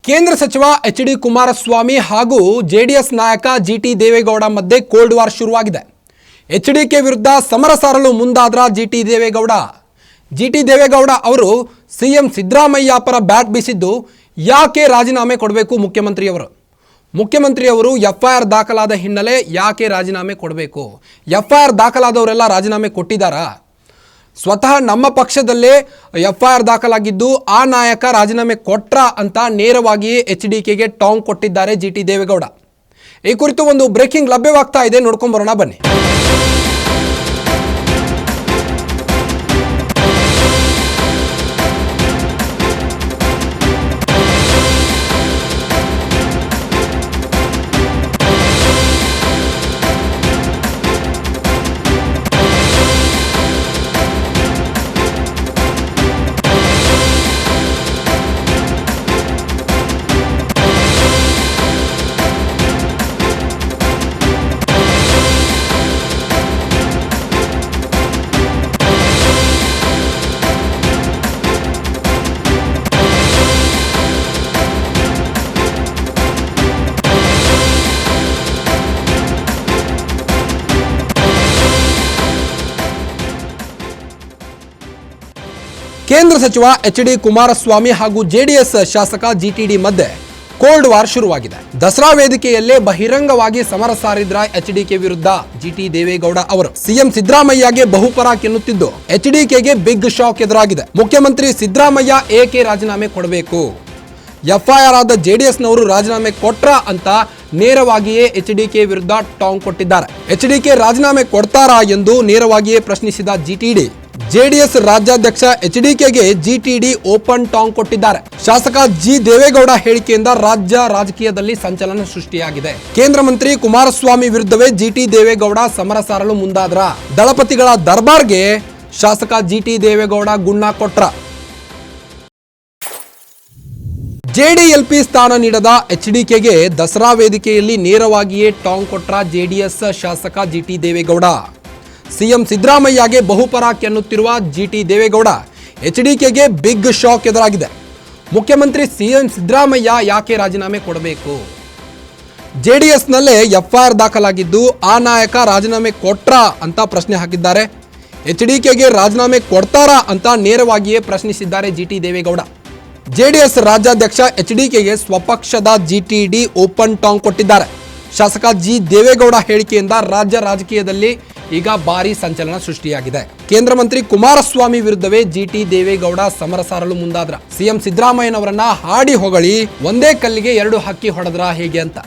ಕೇಂದ್ರ ಸಚಿವ ಎಚ್.ಡಿ. ಕುಮಾರಸ್ವಾಮಿ ಹಾಗೂ ಜೆಡಿಎಸ್ ನಾಯಕ ಜಿ.ಟಿ. ದೇವೇಗೌಡ ಮಧ್ಯೆ ಕೋಲ್ಡ್ ವಾರ್ ಶುರುವಾಗಿದೆ. ಎಚ್.ಡಿ.ಕೆ ವಿರುದ್ಧ ಸಮರ ಸಾರಲು ಮುಂದಾದ್ರ ಜಿ.ಟಿ. ದೇವೇಗೌಡ ಅವರು ಸಿಎಂ ಸಿದ್ದರಾಮಯ್ಯ ಪರ ಬ್ಯಾಟ್ ಬೀಸಿದ್ದು ಯಾಕೆ ರಾಜೀನಾಮೆ ಕೊಡಬೇಕು ಮುಖ್ಯಮಂತ್ರಿಯವರು ಎಫ್ಐಆರ್ ದಾಖಲಾದ ಹಿನ್ನೆಲೆ ಯಾಕೆ ರಾಜೀನಾಮೆ ಕೊಡಬೇಕು? ಎಫ್ಐಆರ್ ದಾಖಲಾದವರೆಲ್ಲ ರಾಜೀನಾಮೆ ಕೊಟ್ಟಿದ್ದಾರಾ? ಸ್ವತಃ ನಮ್ಮ ಪಕ್ಷದಲ್ಲೇ ಎಫ್ಐಆರ್ ದಾಖಲಾಗಿದ್ದು ಆ ನಾಯಕ ರಾಜೀನಾಮೆ ಕೊಟ್ರ ಅಂತ ನೇರವಾಗಿಯೇ ಎಚ್.ಡಿ.ಕೆಗೆ ಟಾಂಗ್ ಕೊಟ್ಟಿದ್ದಾರೆ ಜಿ.ಟಿ. ದೇವೇಗೌಡ. ಈ ಕುರಿತು ಒಂದು ಬ್ರೇಕಿಂಗ್ ಲಭ್ಯವಾಗ್ತಾ ಇದೆ, ನೋಡ್ಕೊಂಡು ಬರೋಣ ಬನ್ನಿ. ಕೇಂದ್ರ ಸಚಿವ ಎಚ್.ಡಿ. ಕುಮಾರಸ್ವಾಮಿ ಹಾಗೂ ಜೆಡಿಎಸ್ ಶಾಸಕ ಜಿ.ಟಿ.ಡಿ ಮಧ್ಯೆ ಕೋಲ್ಡ್ ವಾರ್ ಶುರುವಾಗಿದೆ. ದಸರಾ ವೇದಿಕೆಯಲ್ಲೇ ಬಹಿರಂಗವಾಗಿ ಸಮರ ಸಾರಿದ್ರ ಎಚ್.ಡಿ.ಕೆ ವಿರುದ್ಧ ಜಿ.ಟಿ. ದೇವೇಗೌಡ ಅವರು ಸಿಎಂ ಸಿದ್ದರಾಮಯ್ಯಗೆ ಬಹುಪರಾಕ್ ಎನ್ನುತ್ತಿದ್ದು ಎಚ್.ಡಿ.ಕೆಗೆ ಬಿಗ್ ಶಾಕ್ ಎದುರಾಗಿದೆ. ಮುಖ್ಯಮಂತ್ರಿ ಸಿದ್ದರಾಮಯ್ಯ ಏಕೆ ರಾಜೀನಾಮೆ ಕೊಡಬೇಕು? ಎಫ್ಐಆರ್ ಆದ ಜೆಡಿಎಸ್ನವರು ರಾಜೀನಾಮೆ ಕೊಟ್ರ ಅಂತ ನೇರವಾಗಿಯೇ ಎಚ್.ಡಿ.ಕೆ ವಿರುದ್ಧ ಟಾಂಗ್ ಕೊಟ್ಟಿದ್ದಾರೆ. ಎಚ್.ಡಿ.ಕೆ ರಾಜೀನಾಮೆ ಕೊಡ್ತಾರಾ ಎಂದು ನೇರವಾಗಿಯೇ ಪ್ರಶ್ನಿಸಿದ ಜಿ.ಟಿ.ಡಿ ಜೆಡಿಎಸ್ ರಾಜ್ಯಾಧ್ಯಕ್ಷ ಎಚ್.ಡಿ.ಕೆಗೆ ಜಿ.ಟಿ.ಡಿ ಓಪನ್ ಟಾಂಗ್ ಕೊಟ್ಟಿದ್ದಾರೆ. ಶಾಸಕ ಜಿ ದೇವೇಗೌಡ ಹೇಳಿಕೆಯಿಂದ ರಾಜ್ಯ ರಾಜಕೀಯದಲ್ಲಿ ಸಂಚಲನ ಸೃಷ್ಟಿಯಾಗಿದೆ. ಕೇಂದ್ರ ಮಂತ್ರಿ ಕುಮಾರಸ್ವಾಮಿ ವಿರುದ್ಧವೇ ಜಿ.ಟಿ. ದೇವೇಗೌಡ ಸಮರ ಸಾರಲು ಮುಂದಾದ್ರ. ದಳಪತಿಗಳ ದರ್ಬಾರ್ಗೆ ಶಾಸಕ ಜಿ.ಟಿ. ದೇವೇಗೌಡ ಗುಣ್ಣ ಕೊಟ್ರ. ಜೆಡಿಎಲ್ಪಿ ಸ್ಥಾನ ನೀಡದ ಎಚ್.ಡಿ.ಕೆಗೆ ದಸರಾ ವೇದಿಕೆಯಲ್ಲಿ ನೇರವಾಗಿಯೇ ಟಾಂಗ್ ಕೊಟ್ರ ಜೆಡಿಎಸ್ ಶಾಸಕ ಜಿ.ಟಿ. ದೇವೇಗೌಡ. ಸಿಎಂ ಸಿದ್ದರಾಮಯ್ಯಗೆ ಬಹುಪರಾಕ್ ಎನ್ನುತ್ತಿರುವ ಜಿ.ಟಿ. ದೇವೇಗೌಡ ಎಚ್.ಡಿ.ಕೆಗೆ ಬಿಗ್ ಶಾಕ್ ಎದುರಾಗಿದೆ. ಮುಖ್ಯಮಂತ್ರಿ ಸಿಎಂ ಸಿದ್ದರಾಮಯ್ಯ ಯಾಕೆ ರಾಜೀನಾಮೆ ಕೊಡಬೇಕು? ಜೆಡಿಎಸ್ನಲ್ಲೇ ಎಫ್ಐಆರ್ ದಾಖಲಾಗಿದ್ದು ಆ ನಾಯಕ ರಾಜೀನಾಮೆ ಕೊಟ್ರ ಅಂತ ಪ್ರಶ್ನೆ ಹಾಕಿದ್ದಾರೆ. ಎಚ್.ಡಿ.ಕೆಗೆ ರಾಜೀನಾಮೆ ಕೊಡ್ತಾರಾ ಅಂತ ನೇರವಾಗಿಯೇ ಪ್ರಶ್ನಿಸಿದ್ದಾರೆ ಜಿ.ಟಿ. ದೇವೇಗೌಡ. ಜೆಡಿಎಸ್ ರಾಜ್ಯಾಧ್ಯಕ್ಷ ಎಚ್.ಡಿ.ಕೆಗೆ ಸ್ವಪಕ್ಷದ ಜಿ.ಟಿ.ಡಿ ಓಪನ್ ಟಾಂಗ್ ಕೊಟ್ಟಿದ್ದಾರೆ. ಶಾಸಕ ಜಿ ದೇವೇಗೌಡ ಹೇಳಿಕೆಯಿಂದ ರಾಜ್ಯ ರಾಜಕೀಯದಲ್ಲಿ ಈಗ ಭಾರಿ ಸಂಚಲನ ಸೃಷ್ಟಿಯಾಗಿದೆ. ಕೇಂದ್ರ ಮಂತ್ರಿ ಕುಮಾರಸ್ವಾಮಿ ವಿರುದ್ಧವೇ ಜಿ.ಟಿ. ದೇವೇಗೌಡ ಸಮರ ಸಾರಲು ಮುಂದಾದ್ರ. ಸಿಎಂ ಸಿದ್ದರಾಮಯ್ಯನವರನ್ನ ಹಾಡಿ ಹೊಗಳಿ ಒಂದೇ ಕಲ್ಲಿಗೆ ಎರಡು ಹಕ್ಕಿ ಹೊಡೆದ್ರ ಹೇಗೆ ಅಂತ